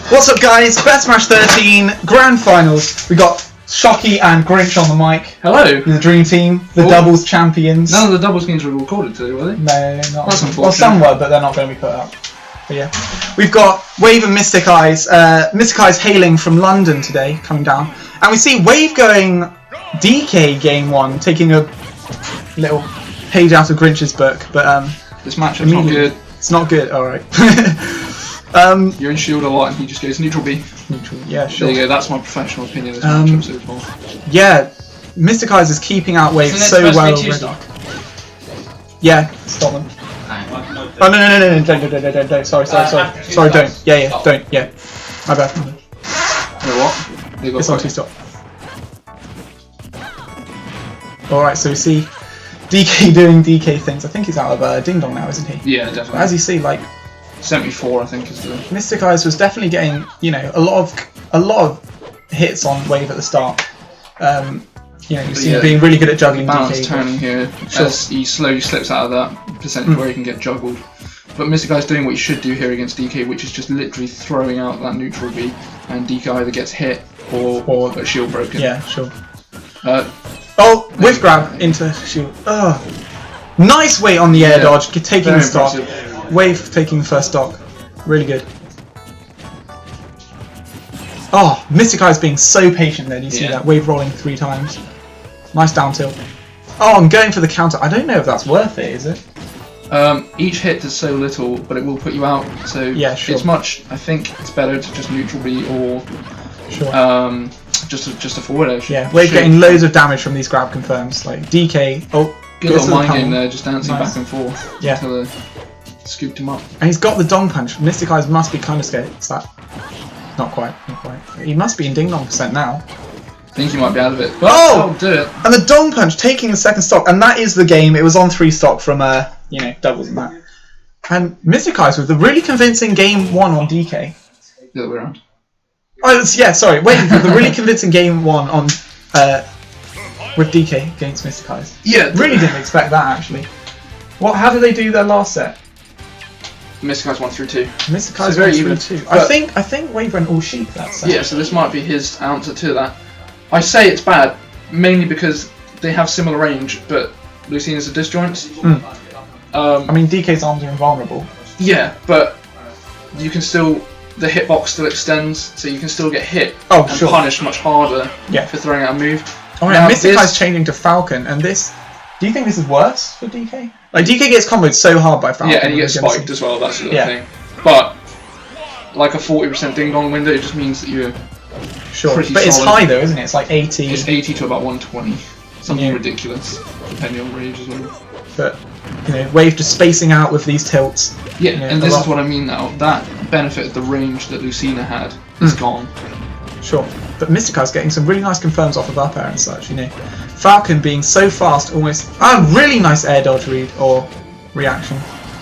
What's up, guys? Bet Smash 13 Grand Finals. We got Shocky and Grinch on the mic. Hello. The Dream Team, the doubles champions. None of the doubles games were recorded today, were they? No, not. That's unfortunate. Well, some were, but they're not going to be put up. But yeah, we've got WaVe and MysticEyes. MysticEyes hailing from London today, coming down, and we see WaVe going DK game 1, taking a little page out of Grinch's book. But this matchup's not good. It's not good. All right. You're in shield a lot, and he just goes neutral B. Neutral, yeah, sure. There you go. That's my professional opinion of this matchup so far. Yeah, MysticEyes is keeping out WaVe so well already. Yeah, stop them. Oh no, don't. Sorry, don't. Yeah, don't. Yeah, my bad. You know what? They got it's on 2-stop. All right, so we see DK doing DK things. I think he's out of Ding Dong now, isn't he? Yeah, definitely. But as you see, like 74, I think is the. MysticEyes was definitely getting, you know, a lot of hits on WaVe at the start. You know, you see him being really good at juggling balance DK. Turning here as he slowly slips out of that percentage where he can get juggled. But MysticEyes doing what he should do here against DK, which is just literally throwing out that neutral B, and DK either gets hit or a shield broken. Yeah, sure. Oh, whiff grab into shield. Oh, nice weight on the air dodge, taking the stock. WaVe taking the first stock. Really good. Oh, MysticEyes being so patient there. Do you see that? WaVe rolling 3 times. Nice down tilt. Oh, I'm going for the counter. I don't know if that's worth it, is it? Each hit does so little, but it will put you out. So yeah, sure. It's much. I think it's better to just neutral B or just a forward edge. Yeah, WaVe getting loads of damage from these grab confirms. Like DK. Oh, good little mind game there, just dancing back and forth. Yeah. Until they scooped him up. And he's got the dong punch. MysticEyes must be kind of scared. It's that. Not quite. He must be in ding dong % now. I think he might be out of it. Oh! Do it. And the dong punch taking the second stock, and that is the game. It was on 3 stock from you know, doubles and that. And MysticEyes with the really convincing game 1 on DK. The other way around. Oh yeah, sorry. Wait, with the really convincing game 1 on with DK against MysticEyes. Yeah. Really didn't expect that actually. How did they do their last set? MysticEyes 1 through 2. MysticEyes very 1 even. through 2. I think WaVe went all Sheik that set. Yeah, so this might be his answer to that. I say it's bad mainly because they have similar range, but Lucina's a disjoint. I mean, DK's arms are invulnerable. Yeah, but you can still. The hitbox still extends, so you can still get hit and punished much harder for throwing out a move. Oh yeah, MysticEyes changing to Falcon, and this. Do you think this is worse for DK? Like DK gets comboed so hard by Falcon. Yeah, and he gets spiked as well. That's the other thing. But like a 40% ding dong window, it just means that you're pretty But it's solid. high though, isn't it? It's like 80. It's 80 to about 120, something ridiculous, depending on range as well. But you know, WaVe just spacing out with these tilts. Yeah, you know, and this is what I mean now. That benefit of the range that Lucina had is gone. Sure, but MysticEyes getting some really nice confirms off of up air and such, you know. Falcon being so fast, almost. Really nice air dodge read or reaction.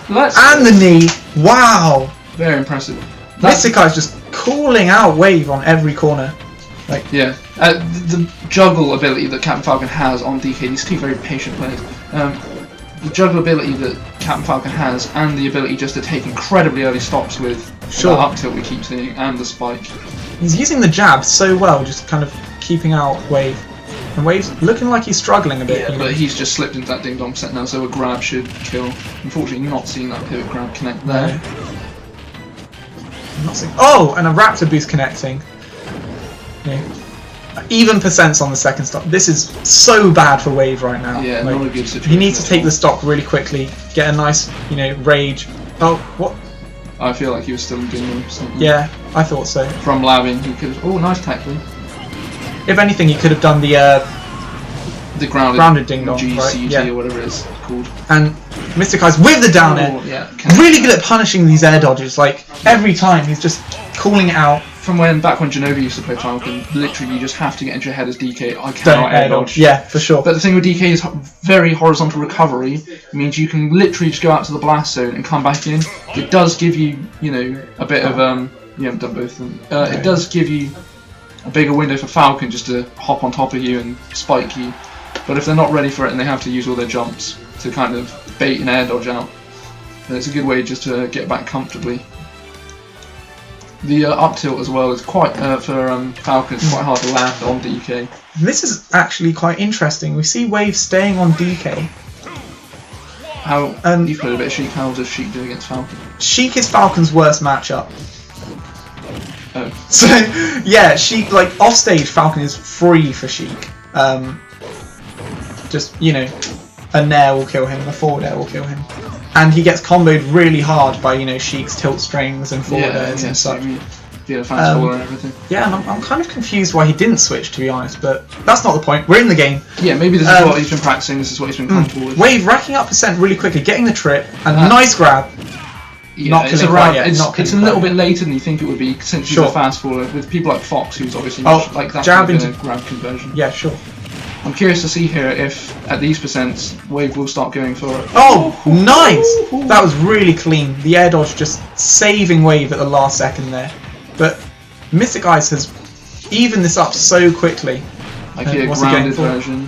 And the knee, wow! Very impressive. MysticEyes just calling out WaVe on every corner. Like the juggle ability that Captain Falcon has on DK. These 2 very patient players. The juggle ability that Captain Falcon has, and the ability just to take incredibly early stops with that up tilt we keep seeing, and the spike. He's using the jab so well, just kind of keeping out WaVe. And WaVe's looking like he's struggling a bit. Yeah, but he's just slipped into that ding dong set now, so a grab should kill. Unfortunately, not seeing that pivot grab connect there. I'm not seeing. Oh, and a Raptor boost connecting. Yeah. Even percents on the second stock. This is so bad for WaVe right now. Yeah, like, not a good situation. He needs to take the stock really quickly, get a nice, you know, rage. Oh, what? I feel like he was still doing something. Yeah, I thought so. From Lavin, he could have. Oh, nice tackling. If anything, he could have done the grounded ding dong, GCT or whatever it's called. And MysticEyes with the down air. Really good at punishing these air dodges. Like every time, he's just calling it out. From back when Genovi used to play Falcon, literally you just have to get into your head as DK. I cannot air dodge. Yeah, for sure. But the thing with DK is very horizontal recovery. It means you can literally just go out to the blast zone and come back in. It does give you, you know, a bit of you haven't done both of them. It does give you a bigger window for Falcon just to hop on top of you and spike you. But if they're not ready for it and they have to use all their jumps to kind of bait an air dodge out, then it's a good way just to get back comfortably. The up tilt as well is quite for Falcon. It's quite hard to land on DK. This is actually quite interesting. We see WaVe staying on DK. How you've played a bit of Sheik. How does Sheik do against Falcon? Sheik is Falcon's worst matchup. Oh. So yeah, Sheik, like offstage, Falcon is free for Sheik. Just, you know, a nair will kill him, a forward air will kill him, and he gets comboed really hard by, you know, Sheik's tilt strings and forward airs and such. Yeah, fast forward and everything. Yeah, and I'm kind of confused why he didn't switch, to be honest, but that's not the point. We're in the game. Yeah, maybe this is what he's been practicing. This is what he's been comfortable with. WaVe racking up percent really quickly, getting the trip, and nice grab. Yeah, not it's around. It's a little bit later than you think it would be, since he's a fast forward with people like Fox, who's obviously like that jab kind into of grab conversion. Yeah, sure. I'm curious to see here if at these percents WaVe will start going for it. Oh, nice! That was really clean. The air dodge just saving WaVe at the last second there. But MysticEyes has evened this up so quickly. Like a grounded version.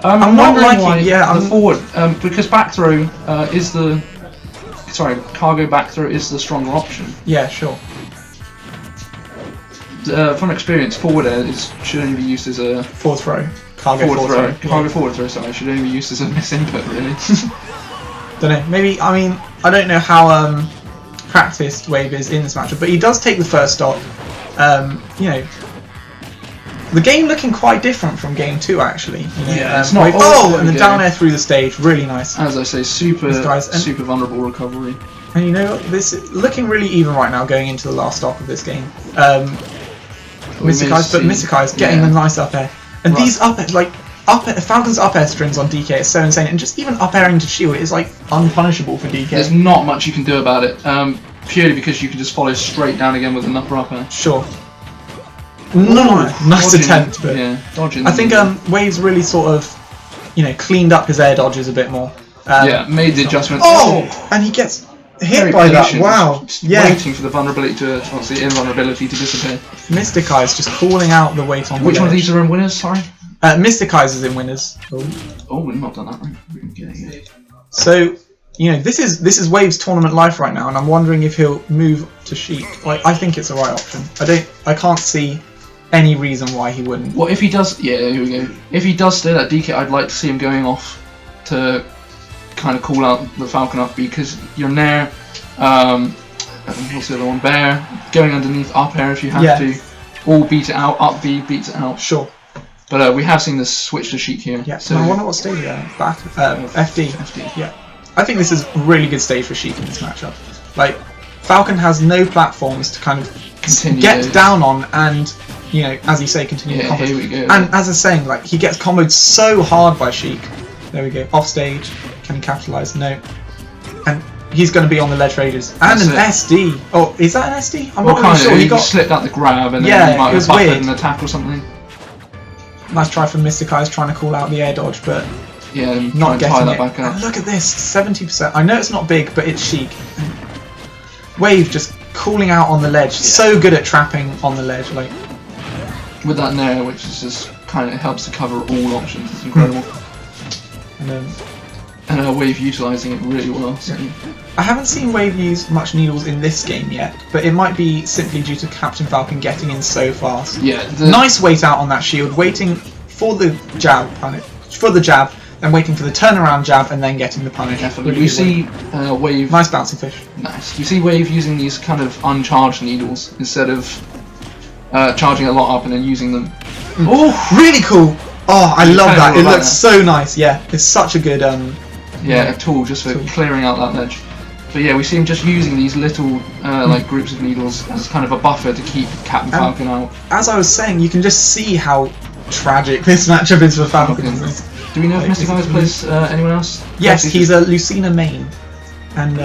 I'm not liking the forward because back throw is the cargo back throw is the stronger option. Yeah, sure. From experience, forward air should only be used as a forward throw. Cargo forward throw. Sorry, should only be used as a miss input, really. Don't know. Maybe I don't know how practiced WaVe is in this matchup, but he does take the first stock. You know, the game looking quite different from game 2 actually. You know, yeah, it's not. And the down air through the stage, really nice. As I say, super vulnerable recovery. And you know, this is looking really even right now going into the last stock of this game. MysticEyes getting a nice up air. And these up air, Falcon's up air strings on DK is so insane, and just even up airing to shield is like unpunishable for DK. There's not much you can do about it, purely because you can just follow straight down again with an upper up air. Sure. Nice attempt, but yeah, dodging. I think WaVe's really sort of, you know, cleaned up his air dodges a bit more. Made the adjustments. And he gets hit very by patient, that. Wow. Waiting for the vulnerability the invulnerability to disappear. MysticEyes just calling out the weight on. Which one of these are in winners? Sorry. MysticEyes is in winners. Oh, we've not done that right. So, you know, this is WaVe's tournament life right now, and I'm wondering if he'll move to Sheik. Like, I think it's the right option. I can't see any reason why he wouldn't. Well, if he does, here we go. If he does stay that DK, I'd like to see him going off to kind of call out the Falcon up, because you're nair. What's the other one? Bair going underneath up air if you have to. All beat it out. Up B beats it out. Sure. But we have seen this switch to Sheik here. Yeah. So I wonder what stage they're at. Back FD. Yeah. I think this is a really good stage for Sheik in this matchup. Like, Falcon has no platforms to kind of get down on, and, you know, as you say, continue the combos. Here we go. And as I was saying, like, he gets comboed so hard by Sheik. There we go. Off stage. Can he capitalise? No. And he's going to be on the ledge for ages. And an SD. Oh, is that an SD? I'm not really sure. He slipped out the grab, and then he might have buffered an attack or something. Nice try from MysticEyes trying to call out the air dodge, but not getting it. Back up. And look at this, 70%. I know it's not big, but it's Sheik. WaVe just calling out on the ledge. So good at trapping on the ledge, like with that nair, which is just kind of helps to cover all options. It's incredible. And WaVe utilising it really well. So. I haven't seen WaVe use much needles in this game yet, but it might be simply due to Captain Falcon getting in so fast. Yeah. Nice wait out on that shield, waiting for the jab, then waiting for the turnaround jab, and then getting the punish. Definitely. You see WaVe. Nice bouncing fish. Nice. You see WaVe using these kind of uncharged needles instead of charging a lot up and then using them. Oh, really cool. Oh, I love that. It looks so nice. Yeah, it's such a good a tool just for clearing out that ledge. But yeah, we see him just using these little like groups of needles as kind of a buffer to keep Captain Falcon out. As I was saying, you can just see how tragic this matchup is for Falcon. Do we know if MysticEyes plays anyone else? Yes, he's a Lucina main, and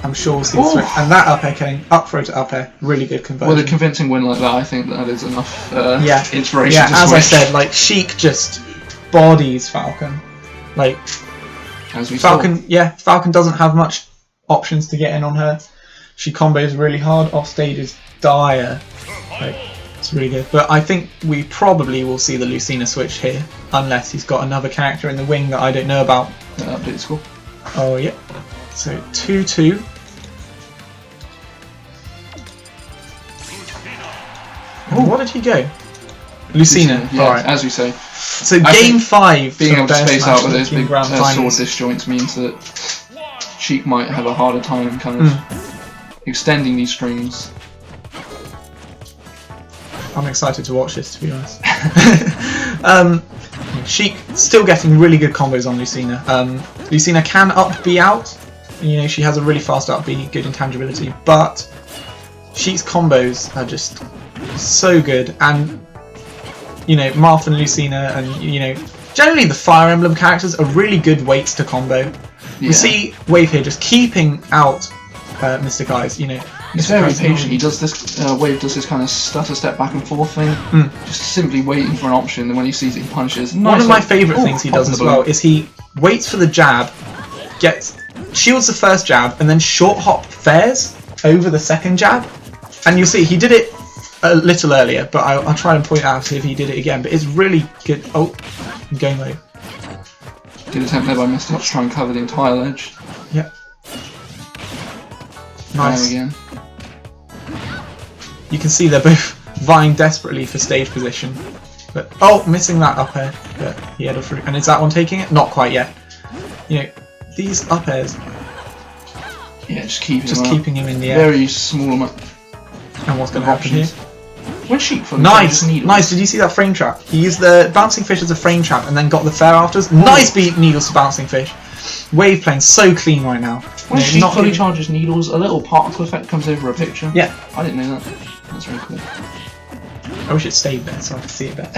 I'm sure we'll see the switch. And that up air came up throw to up air, really good conversion. With a convincing win like that, I think that is enough inspiration. Yeah, to as switch. I said, like Sheik just bodies Falcon, like. As we Falcon, saw. Falcon doesn't have much options to get in on her. She combos really hard. Off stage is dire. Like, it's really good. But I think we probably will see the Lucina switch here, unless he's got another character in the wing that I don't know about. Update score. Oh yeah. So 2-2. And what did he go? Lucina. Yeah, Alright. as we say. So game 5. Being able to Bear space out with Smash those big Grand sword Finals. disjoints means that Sheik might have a harder time kind of extending these screens. I'm excited to watch this, to be honest. Sheik still getting really good combos on Lucina. Lucina can up B out. You know, she has a really fast up B, good intangibility, but Sheik's combos are just so good. And you know, Marth and Lucina, and you know, generally the Fire Emblem characters are really good weights to combo. Yeah. We see WaVe here just keeping out MysticEyes. You know, he's very patient. He does this. WaVe does this kind of stutter step back and forth thing, just simply waiting for an option. And when he sees it, he punishes. Nice. One of my favourite things he does as well is he waits for the jab, shields the first jab, and then short hop fares over the second jab. And you'll see he did it a little earlier, but I'll try and point out if he did it again. But it's really good. Oh, I'm going low. Good attempt there by Mystic to try and cover the entire ledge. Yep. Nice. Again. You can see they're both vying desperately for stage position. But missing that up air. But he had a free. And is that one taking it? Not quite yet. You know, these up airs. Yeah, just keeping him in the air. Very small amount. And what's going to happen here? When Sheik nice! Did you see that frame trap? He used the bouncing fish as a frame trap and then got the fair afterwards. Nice beat needles to bouncing fish. WaVe playing so clean right now. When Sheik fully charges needles, a little particle effect comes over a picture. Yeah. I didn't know that. That's really cool. I wish it stayed there so I could see it better.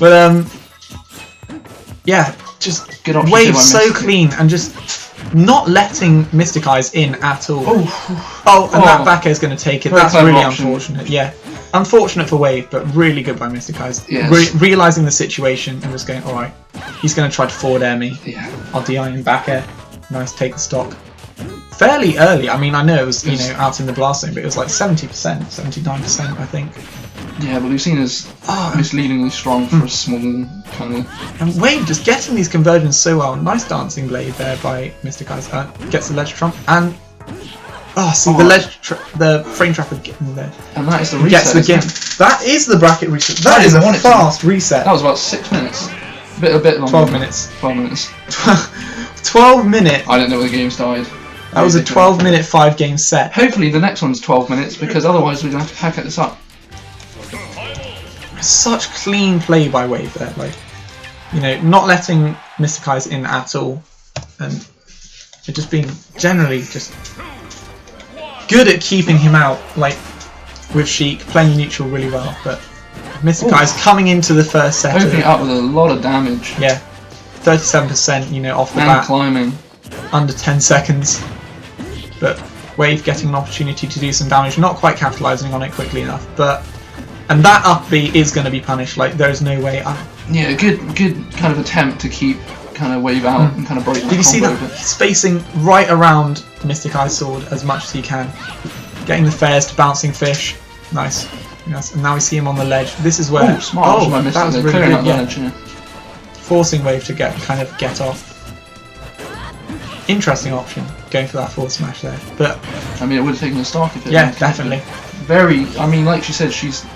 But yeah, just good option. WaVe so clean and just not letting MysticEyes in at all. And that back air is going to take it. That's really unfortunate. Yeah, unfortunate for WaVe, but really good by MysticEyes. Yes. Realizing the situation and just going, all right, he's going to try to forward air me. Yeah. I'll DI in back air. Nice, take the stock. Fairly early. I mean, I know it was out in the blast zone, but it was like 70%, 79%, I think. Yeah, but Lucina's misleadingly strong for a small kind of. And WaVe just getting these conversions so well. Nice dancing blade there by MysticEyes. Gets the ledge trump and the frame trap again there. And that is the reset. Gets the game. That is the bracket reset. That is a fast reset. That was about 6 minutes. A bit longer. 12 minutes. 12 minutes. 12 minutes. I don't know where the game started. That was a 12-minute 5-game set. Hopefully the next one's 12 minutes because otherwise we're gonna have to pack this up. Such clean play by WaVe there, like, you know, not letting MysticEyes in at all, and it just being generally just good at keeping him out, like with Sheik playing neutral really well, but MysticEyes coming into the first set, opening it up with a lot of damage. Yeah, 37%, you know, off the and bat, climbing under 10 seconds, but WaVe getting an opportunity to do some damage, not quite capitalising on it quickly enough, but. And that up B is going to be punished. Like there is no way. Yeah, good kind of attempt to keep kind of WaVe out and kind of break. Did you see that spacing right around MysticEyes' sword as much as he can, getting the fares to bouncing fish. Nice. Yes. And now we see him on the ledge. This is where. Smart. That was really good. Yeah. Forcing WaVe to get off. Interesting option going for that forward smash there, but I mean it would have taken a stock if it. Yeah, definitely. Very. I mean, like she said, she's.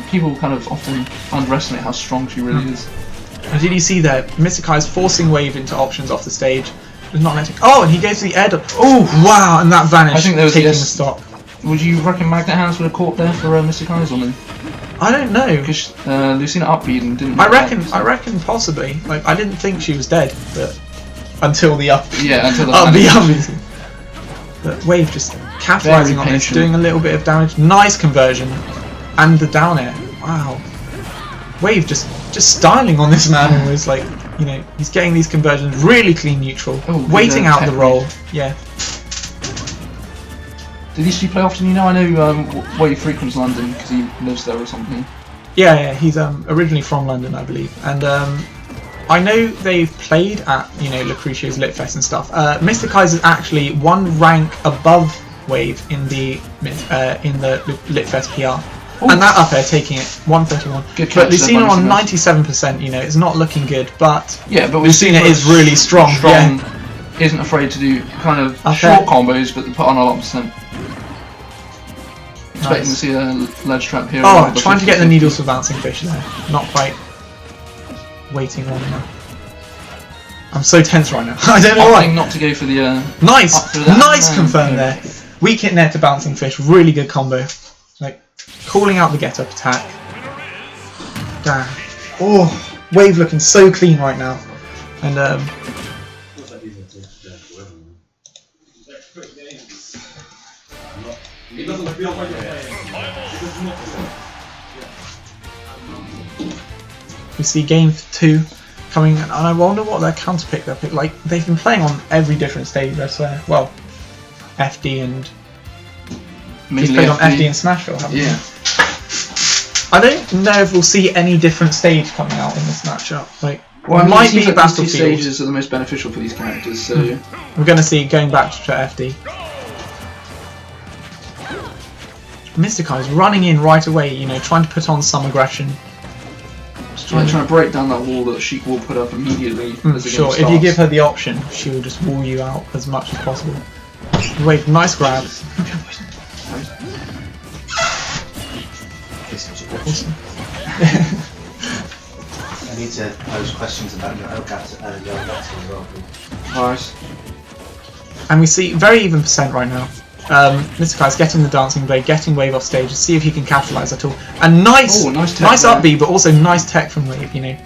People kind of often underestimate how strong she really is. And did you see that MysticEyes forcing WaVe into options off the stage? Not letting. And he goes to the air. Wow! And that vanished. I think there was taking the stock. Would you reckon Magnet Hands would have caught there for MysticEyes or no? I don't know. Because Lucina upbeat and didn't. I reckon possibly. Like I didn't think she was dead, but until the up. Yeah, until the up. But WaVe just capitalising on this, doing a little bit of damage. Nice conversion. And the down air, wow! WaVe just styling on this man was like, you know, he's getting these conversions really clean neutral, waiting out the roll. Yeah. Did he play often? You know, I know WaVe frequents London because he lives there or something. Yeah, he's originally from London, I believe, and I know they've played at Lucretia's Litfest and stuff. MysticEyes is actually one rank above WaVe in the Litfest PR. And that up air taking it 131. But Lucina on 97%, you know, it's not looking good. But Lucina is really strong. Isn't afraid to do kind of short combos, but they put on a lot of percent. expecting to see a ledge trap here. Oh, trying to get the needles for bouncing fish there. Not quite waiting long enough. I'm so tense right now. I don't know why. Not to go for the nice confirm there. Weak hit net to bouncing fish. Really good combo. Like calling out the get up attack. Damn. Oh, WaVe looking so clean right now. And we see game 2 coming, and I wonder what their counter pick they'll pick. Like, they've been playing on every different stage, I swear. Well, FD and... He's played on FD and Smashville, haven't yeah. I don't know if we'll see any different stage coming out in this matchup. Like, well, it might be like Battlefield. These two stages are the most beneficial for these characters, so... We're going to see going back to FD. MysticEyes running in right away, you know, trying to put on some aggression. Trying to break down that wall that Sheik will put up immediately. As the sure, game if you give her the option, she will just wall you out as much as possible. WaVe, nice grab. Awesome. I need to pose questions about your Elgato as well. Nice. And we see very even percent right now. MysticEyes getting the dancing blade, getting WaVe off stage, see if he can capitalise at all. And nice up B, but also nice tech from WaVe, you know,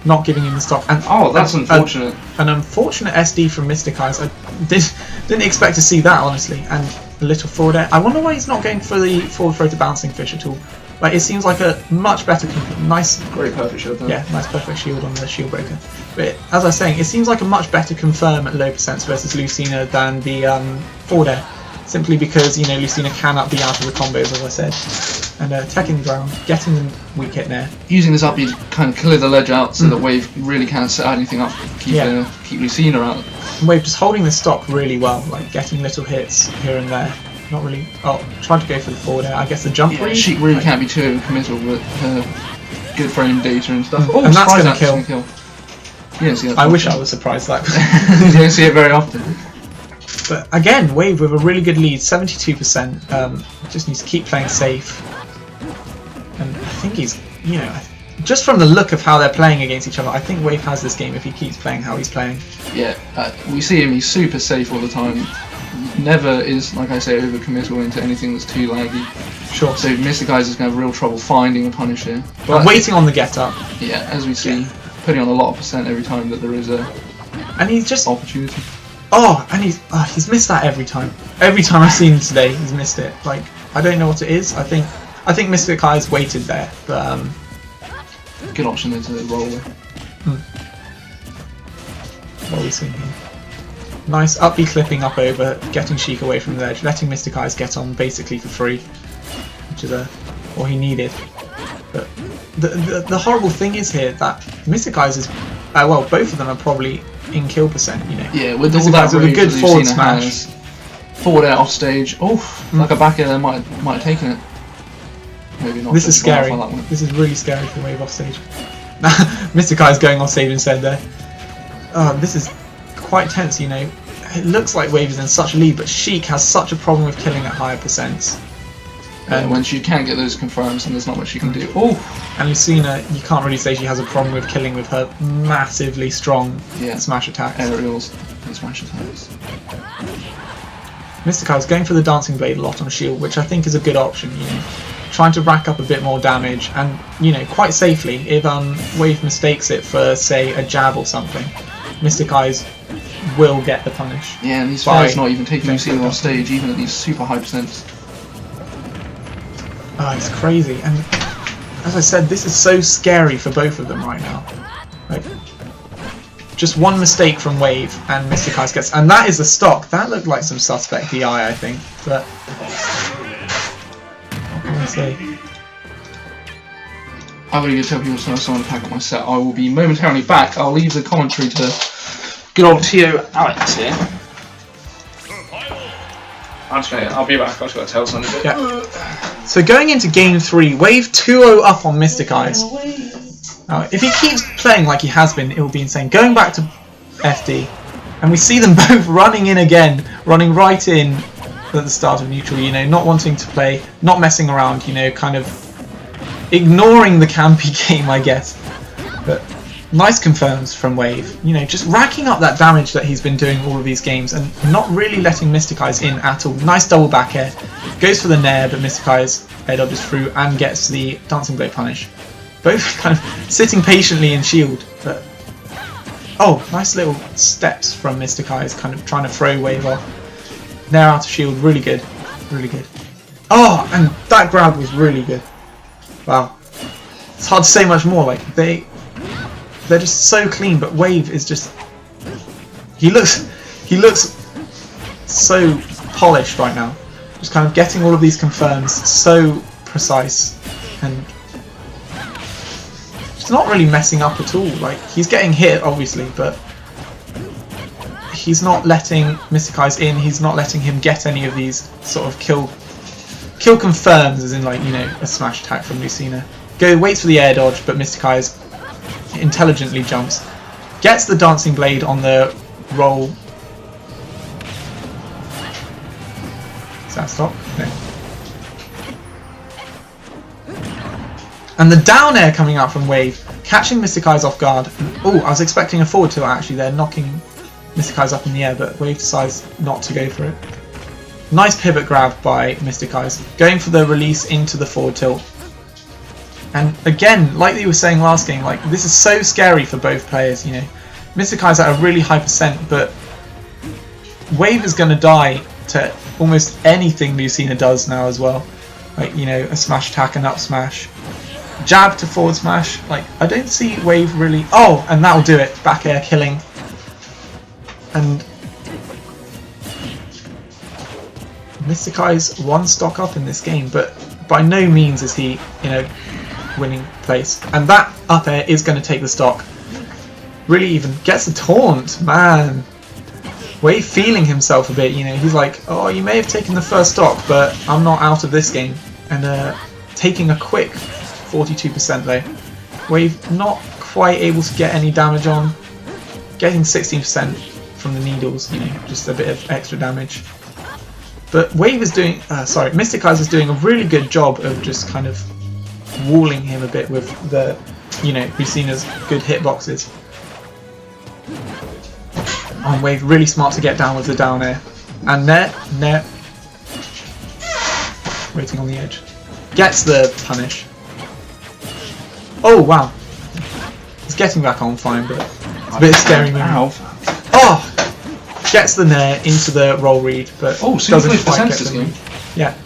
not giving him the stock. And that's unfortunate. An unfortunate SD from MysticEyes. I didn't expect to see that, honestly. And a little forward air. I wonder why he's not going for the forward throw to bouncing fish at all. Like, it seems like a much better, great perfect shield though. Yeah, nice perfect shield on the shield breaker. But as I was saying, it seems like a much better confirm at low percents versus Lucina than the forward air. Simply because, you know, Lucina cannot be out of the combos, as I said. And teching the ground, getting the weak hit there. Using this up, you kind of clear the ledge out so that WaVe really can't set anything up, keep Lucina out. And WaVe just holding the stock really well, like getting little hits here and there. Not really. Oh, trying to go for the forward air. I guess the jump read. Sheik really can't be too committal with her good frame data and stuff. Oh, and that's going to kill. You don't see that. I wish I was surprised that. You don't see it very often. But again, WaVe with a really good lead, 72%. Just needs to keep playing safe. And I think he's, you know, just from the look of how they're playing against each other, I think WaVe has this game if he keeps playing how he's playing. Yeah, we see him, he's super safe all the time. Never is, like I say, over-committal into anything that's too laggy. Sure. So MysticEyes is going to have real trouble finding a punish here. But waiting on the get-up. Yeah, as we see, putting on a lot of percent every time that there is a opportunity. Oh, and he's missed that every time. Every time I've seen him today, he's missed it. Like, I don't know what it is. I think MysticEyes waited there, but good option there to roll with. What are we seeing here? Nice up B clipping up over, getting Sheik away from the ledge, letting MysticEyes get on basically for free, which is what he needed. But the horrible thing is here that MysticEyes is, well, both of them are probably in kill percent, you know. Yeah, with all that with a good forward smash. Forward air off stage. Oh, like a back air there might have taken it. Maybe not. This is scary. This is really scary for WaVe off stage. MysticEyes going off stage instead there. Oh, this is quite tense, you know. It looks like WaVe is in such a lead, but Sheik has such a problem with killing at higher percents. And when she can't get those confirms, and there's not much she can do. Oh! And Lucina, you can't really say she has a problem with killing with her massively strong smash attacks. Aerials and smash attacks. MysticEyes going for the dancing blade a lot on shield, which I think is a good option, you know. Trying to rack up a bit more damage, and, you know, quite safely, if WaVe mistakes it for, say, a jab or something, MysticEyes will get the punish. Yeah, and these fires not even taking Lucina off stage, even at these super high percents. Oh, it's crazy, and as I said, this is so scary for both of them right now. Like, just one mistake from WaVe and MysticEyes gets, and that is the stock. That looked like some suspect DI, I think. But what can I say? I'm going to tell people someone to pack up my set. I will be momentarily back. I'll leave the commentary to good old Tio Alex here. I'll be back. I've just got to tell something. Yeah. So going into game 3, WaVe 2-0 up on MysticEyes. Now, if he keeps playing like he has been, it will be insane. Going back to FD, and we see them both running in again, running right in, at the start of neutral, you know, not wanting to play, not messing around, you know, kind of ignoring the campy game, I guess. But nice confirms from WaVe, you know, just racking up that damage that he's been doing all of these games and not really letting MysticEyes in at all. Nice double back air, goes for the nair, but MysticEyes air dodges through and gets the Dancing Blade punish. Both kind of sitting patiently in shield, but oh, nice little steps from MysticEyes, kind of trying to throw WaVe off. Nair out of shield, really good, really good. Oh, and that grab was really good. Wow, it's hard to say much more. Like they're just so clean, but WaVe is just he looks so polished right now. Just kind of getting all of these confirms so precise and just not really messing up at all. Like he's getting hit obviously, but he's not letting MysticEyes in. He's not letting him get any of these sort of kill confirms, as in like, you know, a smash attack from Lucina. Waits for the air dodge, but MysticEyes intelligently jumps, gets the Dancing Blade on the roll. Is that stop? No. And the down air coming out from WaVe, catching MysticEyes off guard. Oh, I was expecting a forward tilt actually there, knocking MysticEyes up in the air, but WaVe decides not to go for it. Nice pivot grab by MysticEyes, going for the release into the forward tilt. And again, like you were saying last game, like this is so scary for both players, you know. MysticEyes at a really high percent, but WaVe is going to die to almost anything Lucina does now as well. Like, you know, a smash attack, an up smash, jab to forward smash. Like, I don't see WaVe really... Oh, and that'll do it. Back air killing. And MysticEyes one stock up in this game, but by no means is he, you know, winning place. And that up air is going to take the stock. Really even gets a taunt, man. WaVe feeling himself a bit, you know, he's like, oh, you may have taken the first stock, but I'm not out of this game. And taking a quick 42% though. WaVe not quite able to get any damage on. Getting 16% from the needles, you know, just a bit of extra damage. But WaVe is doing, MysticEyes is doing a really good job of just kind of walling him a bit with the, you know, Lucina's good hitboxes. On WaVe, really smart to get down with the down air. And net, waiting on the edge. Gets the punish. Oh wow. He's getting back on fine, but it's a bit scary movement. Oh! Gets the nair into the roll read, but doesn't quite get the read. Yeah.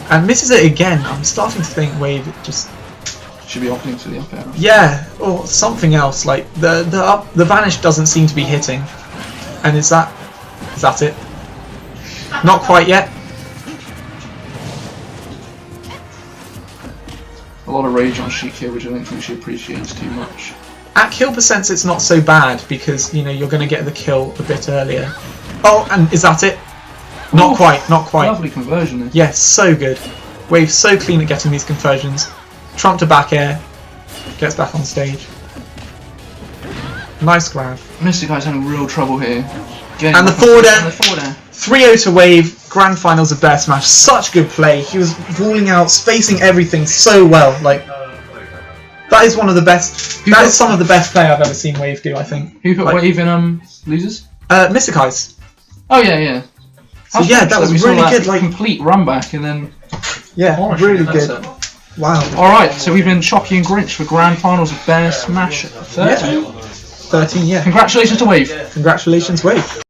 And misses it again. I'm starting to think WaVe just should be opting to the up air. Yeah, or something else. Like the vanish doesn't seem to be hitting. And is that it? Not quite yet. A lot of rage on Sheik here, which I don't think she appreciates too much. At kill percents it's not so bad because, you know, you're going to get the kill a bit earlier. Oh, and is that it? Not quite, not quite. Lovely conversion there. Yes, so good. WaVe's so clean at getting these conversions. Trump to back air. Gets back on stage. Nice grab. MysticEyes having real trouble here. And the forward air. 3-0 to WaVe. Grand finals of Bair Smash. Such good play. He was walling out, spacing everything so well. Like, that is one of the best. That is some of the best play I've ever seen WaVe do, I think. Who put WaVe in losers? MysticEyes. Oh yeah. So yeah, that was really good. Like complete run back and then. Yeah, really good. Wow. All right, so we've been Chocky and Grinch for grand finals of Bair Smash 13. Yeah. 13, yeah. Congratulations to WaVe. Congratulations, WaVe.